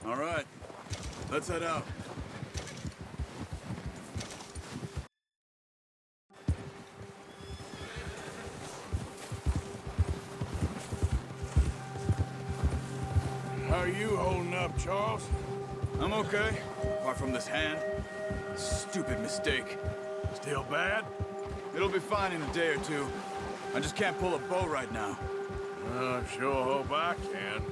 All right, let's head out. How are you holding up, Charles? I'm okay, apart from this hand. Stupid mistake. Still bad? It'll be fine in a day or two. I just can't pull a bow right now. I sure hope I can.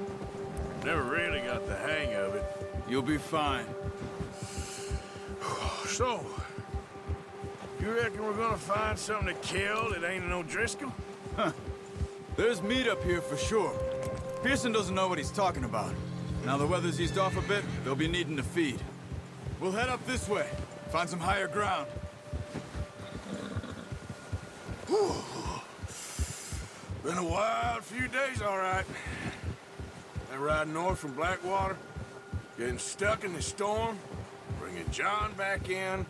Never really got the hang of it. You'll be fine. So, you reckon we're gonna find something to kill that ain't no Driscoll? Huh. There's meat up here for sure. Pearson doesn't know what he's talking about. Now the weather's eased off a bit, they'll be needing to feed. We'll head up this way, find some higher ground. Whew. Been a wild few days, all right. That ride north from Blackwater, getting stuck in the storm, bringing John back in.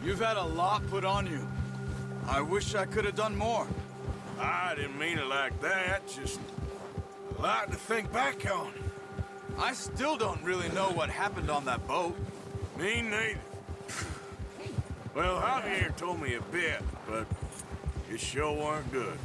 You've had a lot put on you. I wish I could have done more. I didn't mean it like that, just a lot to think back on. I still don't really know what happened on that boat. Me neither. Well, Javier told me a bit, but it sure weren't good.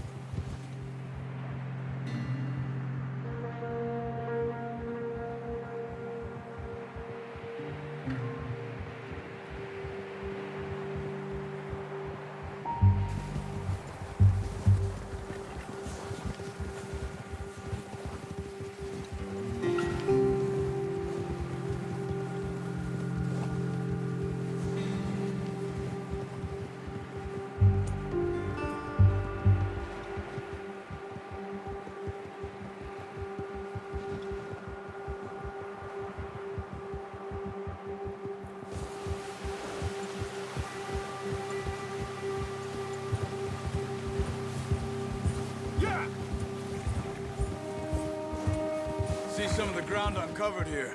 See some of the ground uncovered here.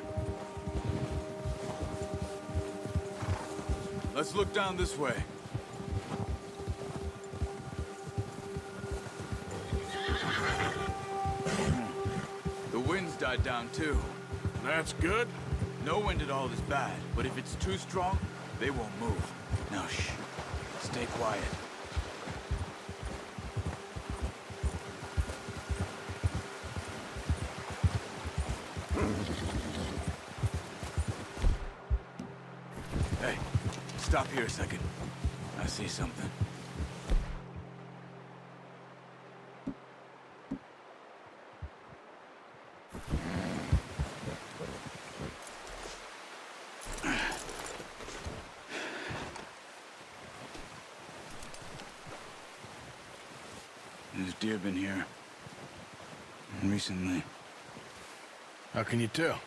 Let's look down this way. The wind's died down too. That's good. No wind at all is bad, but if it's too strong, they won't move. Now shh. Stay quiet. Hey, stop here a second. I see something. There's deer been here. Recently. How can you tell?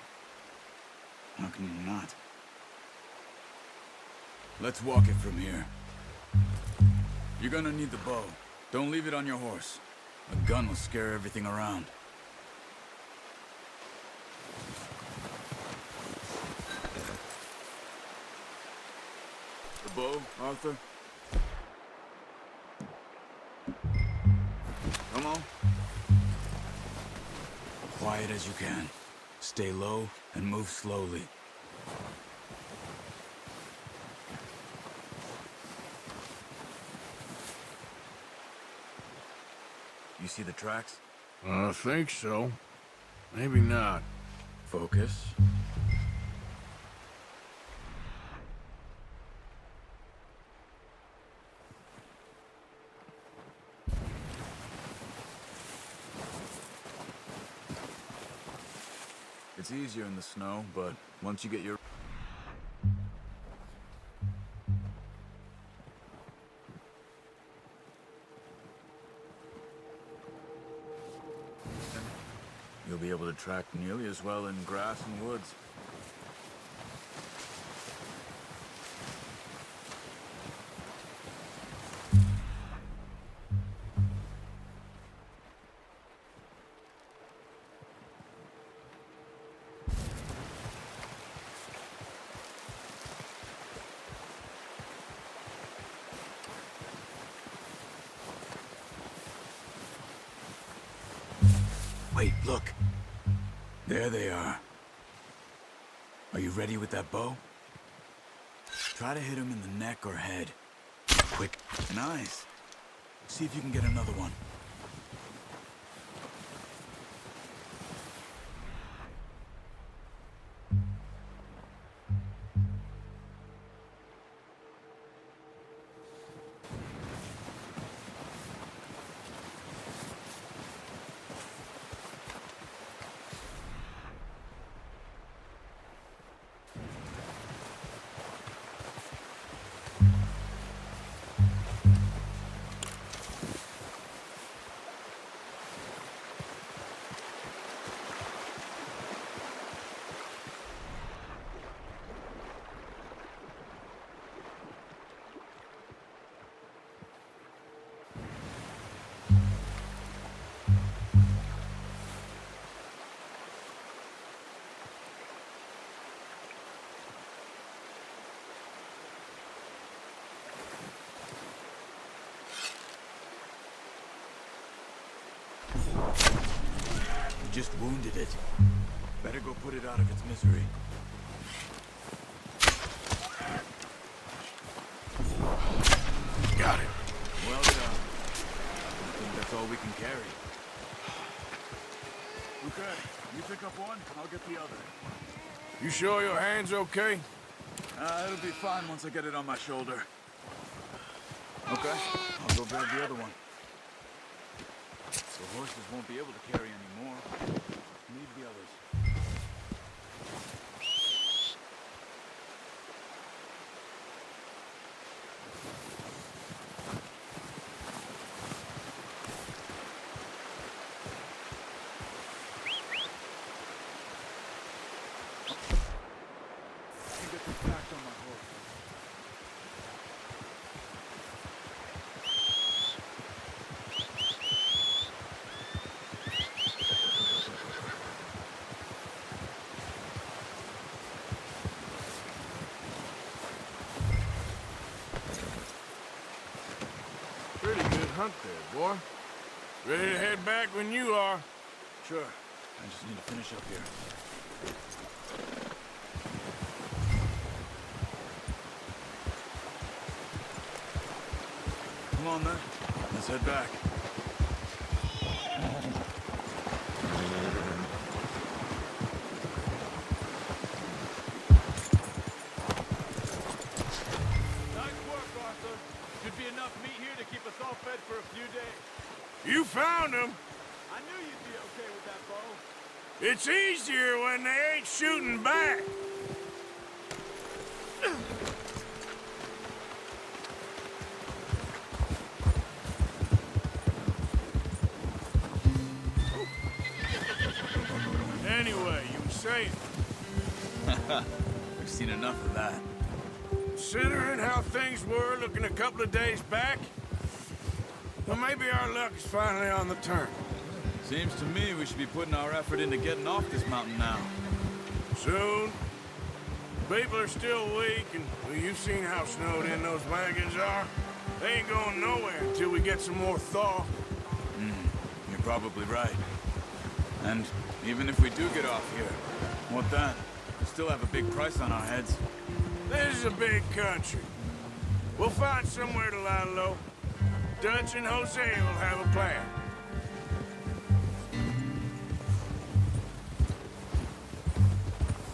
How can you not? Let's walk it from here. You're gonna need the bow. Don't leave it on your horse. A gun will scare everything around. The bow, Arthur? Come on. Quiet as you can. Stay low and move slowly. You see the tracks? I think so. Maybe not. Focus. It's easier in the snow, but once you get your... You'll be able to track nearly as well in grass and woods. Wait, look. There they are. Are you ready with that bow? Try to hit him in the neck or head. Quick. Nice. See if you can get another one. You just wounded it. Better go put it out of its misery. Got it. Well done. I think that's all we can carry. Okay, you pick up one, I'll get the other. You sure your hand's okay? It'll be fine once I get it on my shoulder. Okay, I'll go grab the other one. The horses won't be able to carry any more. Leave the others. I can get this packed on my horse. Pretty good hunt there, boy. Ready to head back when you are. Sure. I just need to finish up here. Come on, then. Let's head back. Nice work, Arthur. Should be enough meat here to keep us all fed for a few days. You found him. I knew you'd be okay with that bow. It's easier when they ain't shooting back. Anyway, you were saying, We've seen enough of that. considering how things were looking a couple of days back, well, maybe our luck is finally on the turn. Seems to me we should be putting our effort into getting off this mountain now. Soon. People are still weak, and well, you've seen how snowed in those wagons are. They ain't going nowhere until we get some more thaw. You're probably right. And even if we do get off here, what then? We still have a big price on our heads. This is a big country. We'll find somewhere to lie low. Dutch and Jose will have a plan.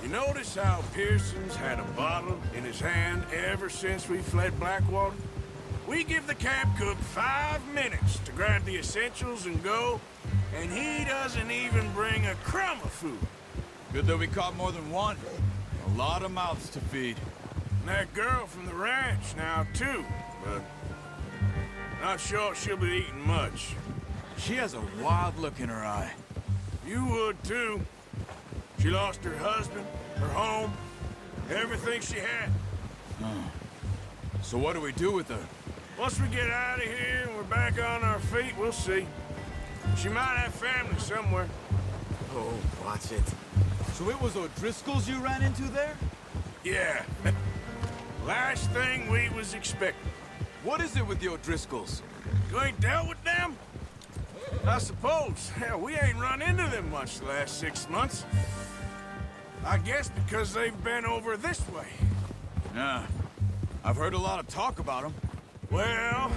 You notice how Pearson's had a bottle in his hand ever since we fled Blackwater? We give the camp cook 5 minutes to grab the essentials and go, and he doesn't even bring a crumb of food. Good that we caught more than one. A lot of mouths to feed. And that girl from the ranch now, too, but not sure she'll be eating much. She has a wild look in her eye. You would, too. She lost her husband, her home, everything she had. So what do we do with her? Once we get out of here and we're back on our feet, we'll see. She might have family somewhere. Oh, watch it. So it was O'Driscoll's you ran into there? Yeah. Last thing we was expecting. What is it with the O'Driscolls? You ain't dealt with them? I suppose. Hell, we ain't run into them much the last 6 months. I I guess because they've been over this way. Yeah. I've heard a lot of talk about them. Well,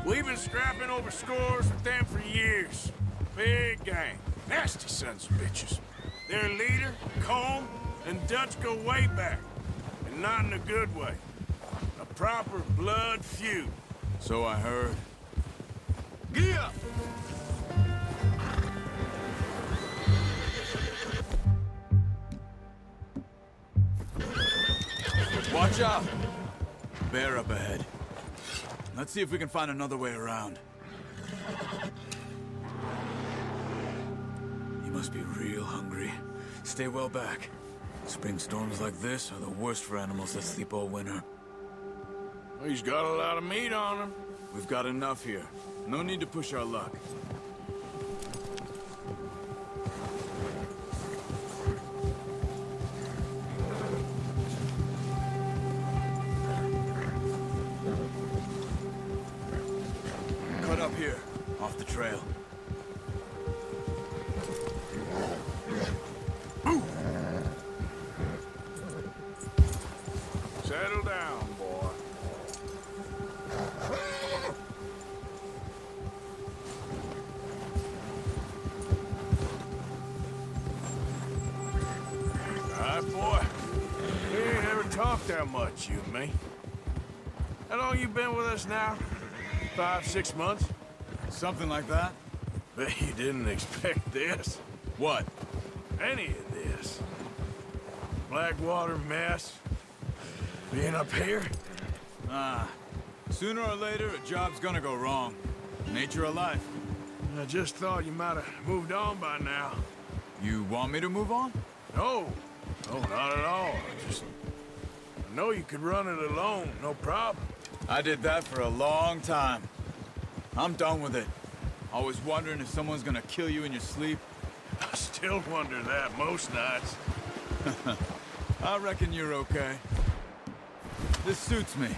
we've been scrapping over scores with them for years. Big gang. Nasty sons of bitches. Their leader, Colm, and Dutch go way back. And not in a good way. A proper blood feud. So I heard. Giddy up! Watch out! Bear up ahead. Let's see if we can find another way around. You must be real hungry. Stay well back. Spring storms like this are the worst for animals that sleep all winter. He's got a lot of meat on him. We've got enough here. No need to push our luck. Cut up here, off the trail. Settle down, boy. All right, boy. We ain't ever talked that much, you and me. How long you been with us now? 5, 6 months? Something like that? Bet you didn't expect this. What? Any of this. Blackwater mess. Being up here? Ah. Sooner or later, a job's gonna go wrong. Nature of life. I just thought you might have moved on by now. You want me to move on? No. No, not at all. I know you could run it alone, no problem. I did that for a long time. I'm done with it. Always wondering if someone's gonna kill you in your sleep. I still wonder that most nights. I reckon you're okay. This suits me.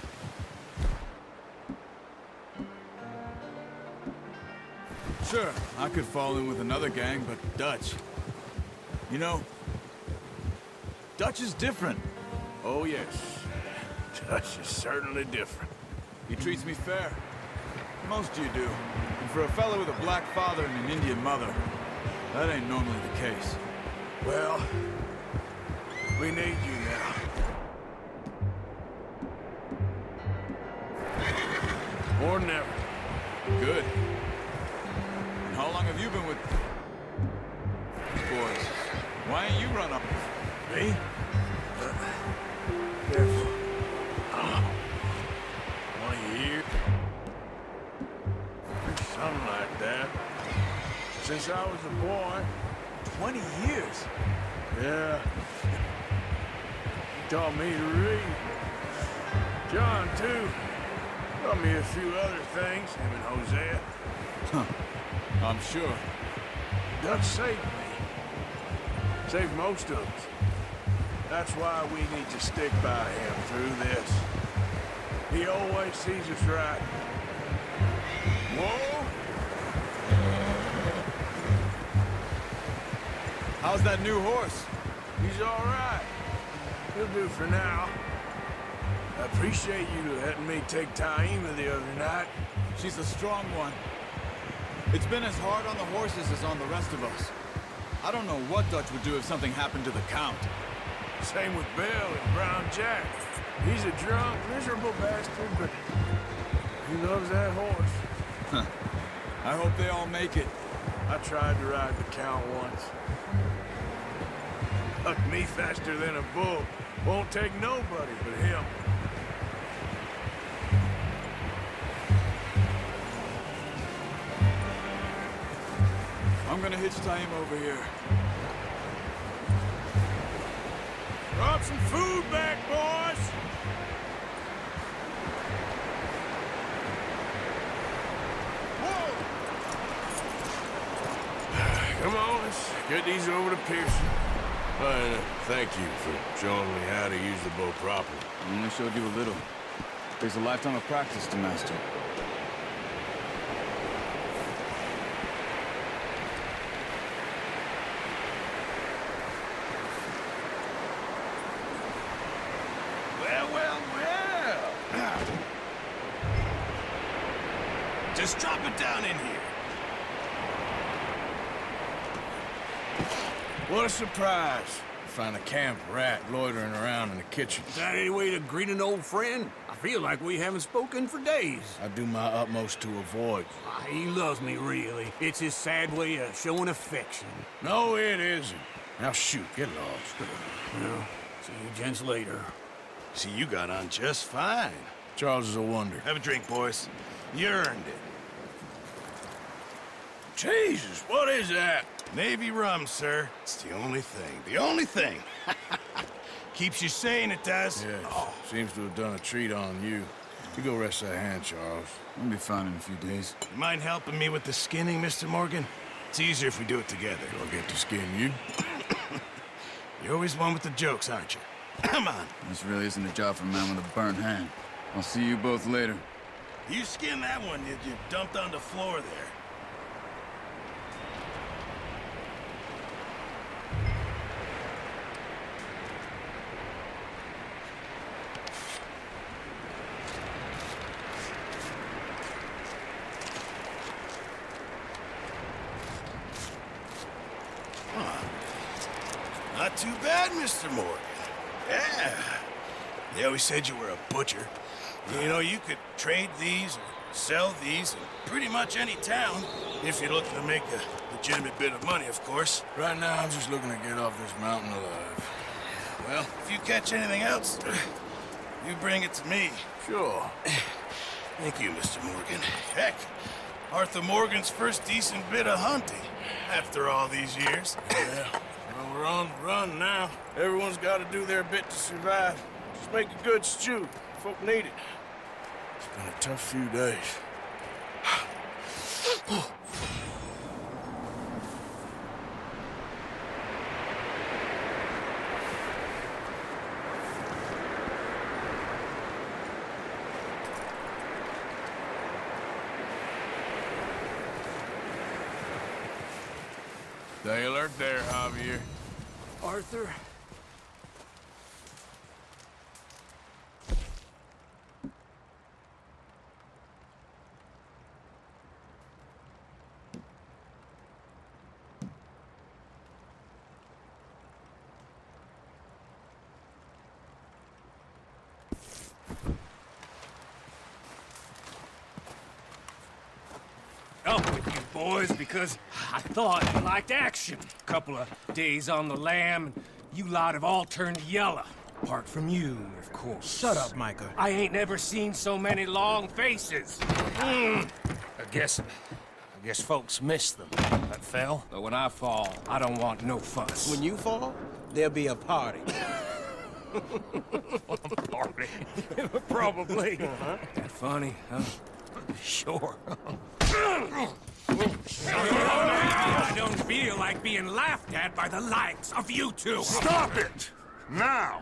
Sure, I could fall in with another gang, but Dutch... You know, Dutch is different. Oh, yes. Dutch is certainly different. He treats me fair. Most of you do. And for a fellow with a black father and an Indian mother, that ain't normally the case. Well, we need you now. More than ever. Good. And how long have you been with... boys? Why ain't you run up? Me? Careful. 20 years? Something like that. Since I was a boy. 20 years? Yeah. He taught me to read. John, too. Taught me a few other things, him and Hosea. Huh. I'm sure. Dutch saved me. Saved most of us. That's why we need to stick by him through this. He always sees us right. Whoa! How's that new horse? He's all right. He'll do for now. I appreciate you letting me take Taima the other night. She's a strong one. It's been as hard on the horses as on the rest of us. I don't know what Dutch would do if something happened to the Count. Same with Bill and Brown Jack. He's a drunk, miserable bastard, but he loves that horse. Huh. I hope they all make it. I tried to ride the Count once. Hucked me faster than a bull. Won't take nobody but him. I'm gonna hitch Taima over here. Drop some food back, boys! Whoa! Come on, let's get these over to Pearson. Thank you for showing me how to use the bow properly. I only showed you a little. Takes a lifetime of practice to master. Just drop it down in here. What a surprise. Find a camp rat loitering around in the kitchen. Is that any way to greet an old friend? I feel like we haven't spoken for days. I do my utmost to avoid. He loves me, really. It's his sad way of showing affection. No, it isn't. Now shoot, get lost. Well, see you gents later. See, you got on just fine. Charles is a wonder. Have a drink, boys. You earned it. Jesus, what is that? Navy rum, sir. It's the only thing. The only thing. Keeps you sane, it does. Yes, seems to have done a treat on you. You go rest that hand, Charles. We'll be fine in a few days. You mind helping me with the skinning, Mr. Morgan? It's easier if we do it together. Do I get to skin you? You're always one with the jokes, aren't you? Come on. This really isn't a job for a man with a burnt hand. I'll see you both later. You skinned that one you dumped on the floor there. Not too bad, Mr. Morgan. Yeah. They always said you were a butcher. You know, you could trade these or sell these in pretty much any town if you're looking to make a legitimate bit of money, of course. Right now, I'm just looking to get off this mountain alive. Well, if you catch anything else, you bring it to me. Sure. Thank you, Mr. Morgan. Heck, Arthur Morgan's first decent bit of hunting after all these years. Yeah. Well, we're on the run now. Everyone's got to do their bit to survive. Just make a good stew. Folk need it. It's been a tough few days. Stay alert there, Javier. Arthur? Up with you boys because I thought you liked action. Couple of days on the lam, and you lot have all turned yellow. Apart from you, of course. Shut up, Micah. I ain't never seen so many long faces. I guess folks miss them. That fell. But when I fall, I don't want no fuss. When you fall, there'll be a party. party. Probably. That funny, huh? Sure. I don't feel like being laughed at by the likes of you two. Stop it! Now!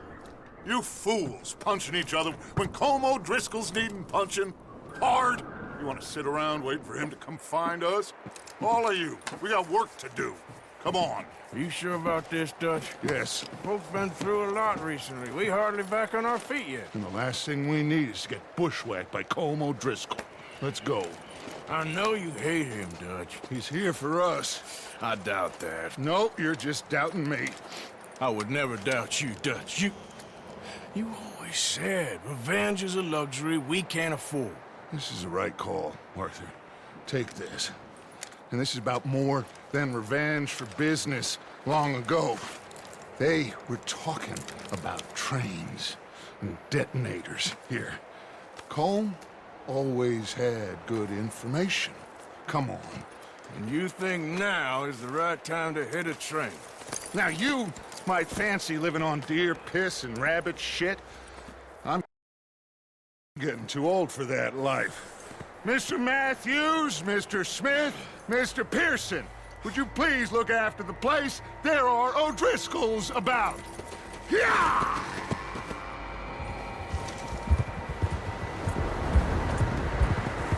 You fools punching each other when Colm O'Driscoll's needing punching. Hard! You want to sit around waiting for him to come find us? All of you, we got work to do. Come on. Are you sure about this, Dutch? Yes. Folks been through a lot recently. We hardly back on our feet yet. And the last thing we need is to get bushwhacked by Colm O'Driscoll. Let's go. I know you hate him, Dutch. He's here for us. I doubt that. No, you're just doubting me. I would never doubt you, Dutch. You always said revenge is a luxury we can't afford. This is the right call, Arthur. Take this. And this is about more than revenge for business long ago. They were talking about trains and detonators here. Colm always had good information. Come on. And you think now is the right time to hit a train? Now you might fancy living on deer piss and rabbit shit. I'm getting too old for that life. Mr. Matthews, Mr. Smith, Mr. Pearson, would you please look after the place? There are O'Driscolls about. Yeah!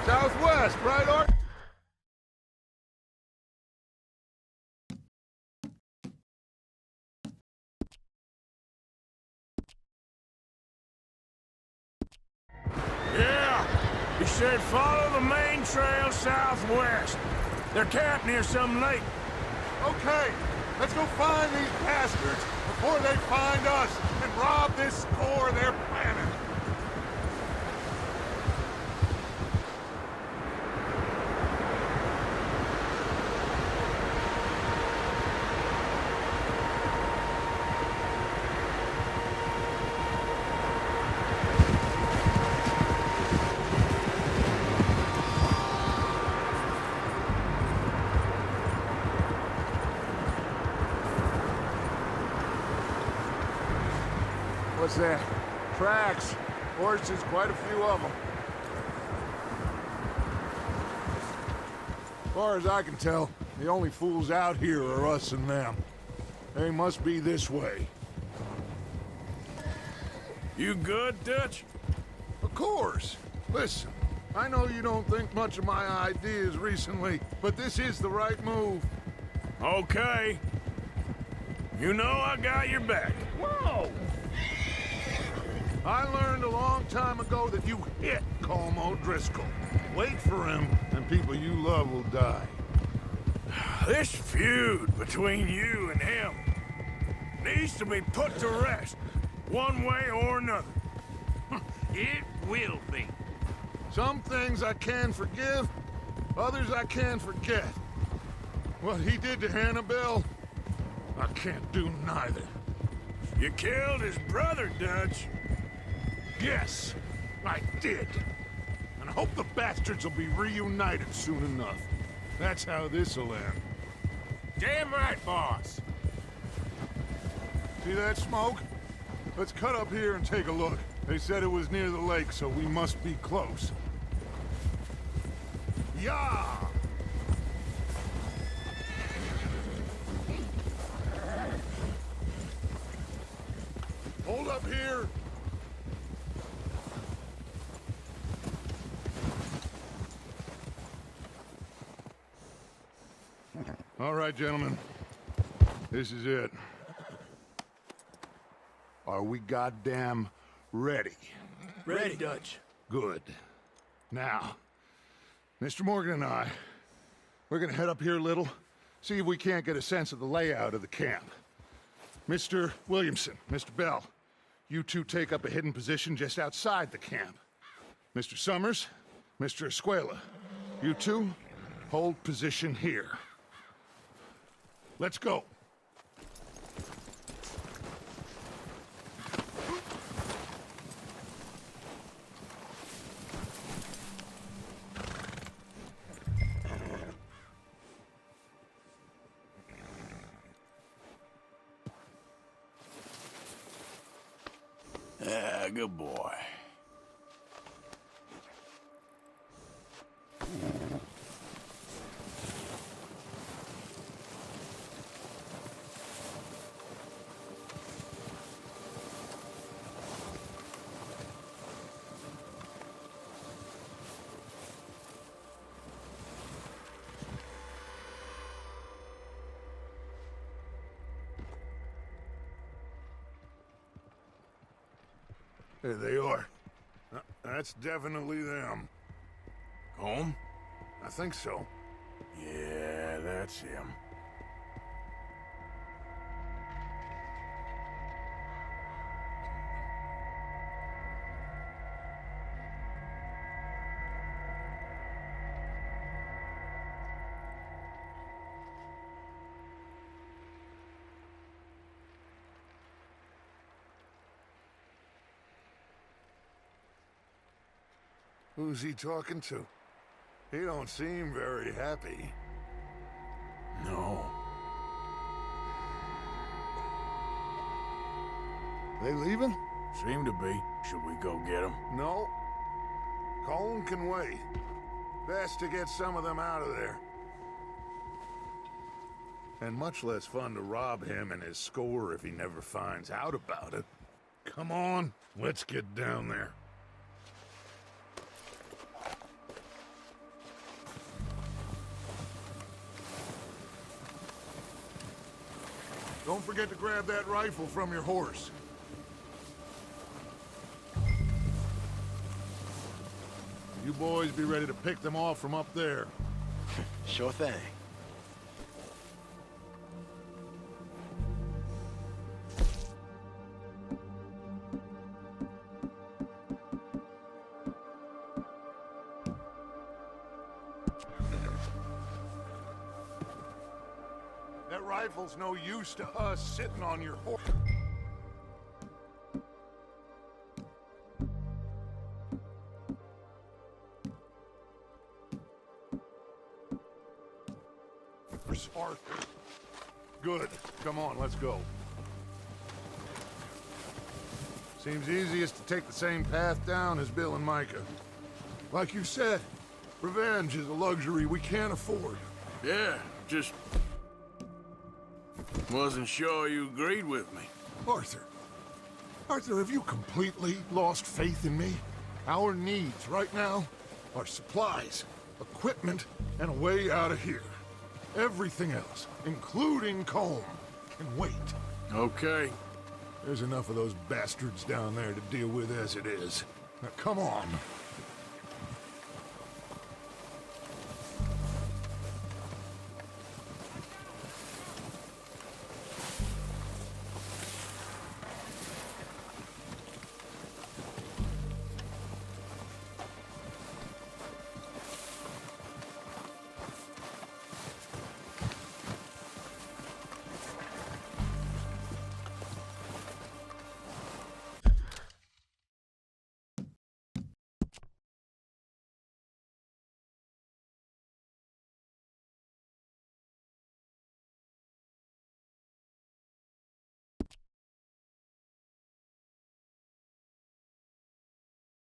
Southwest, right, Art? Yeah! He said follow the main trail southwest. They're camped near some lake. Okay, let's go find these bastards before they find us and rob this core of their planet. What's that? Tracks. Horses, quite a few of them. As far as I can tell, the only fools out here are us and them. They must be this way. You good, Dutch? Of course. Listen, I know you don't think much of my ideas recently, but this is the right move. Okay. You know I got your back. Whoa! I learned a long time ago that you hit Colm O'Driscoll. Wait for him, and people you love will die. This feud between you and him needs to be put to rest, one way or another. It will be. Some things I can forgive, others I can forget. What he did to Annabelle, I can't do neither. You killed his brother, Dutch. Yes, I did. And I hope the bastards will be reunited soon enough. That's how this'll end. Damn right, boss. See that smoke? Let's cut up here and take a look. They said it was near the lake, so we must be close. Yeah! Hold up here! All right, gentlemen. This is it. Are we goddamn ready? Ready, Dutch. Good. Now, Mr. Morgan and I, we're gonna head up here a little, see if we can't get a sense of the layout of the camp. Mr. Williamson, Mr. Bell, you two take up a hidden position just outside the camp. Mr. Summers, Mr. Escuela, you two hold position here. Let's go. Ah, good boy. There they are. That's definitely them. Home? I think so. Yeah, that's him. Who's he talking to? He don't seem very happy. No. They leaving? Seem to be. Should we go get him? No. Colm can wait. Best to get some of them out of there. And much less fun to rob him and his score if he never finds out about it. Come on, let's get down there. Don't forget to grab that rifle from your horse. You boys be ready to pick them off from up there. Sure thing. That rifle's no use to us sitting on your horse. Arthur. Good. Come on, let's go. Seems easiest to take the same path down as Bill and Micah. Like you said, revenge is a luxury we can't afford. Yeah, just... wasn't sure you agreed with me. Arthur. Arthur, have you completely lost faith in me? Our needs right now are supplies, equipment, and a way out of here. Everything else, including Colm, can wait. Okay. There's enough of those bastards down there to deal with as it is. Now, come on.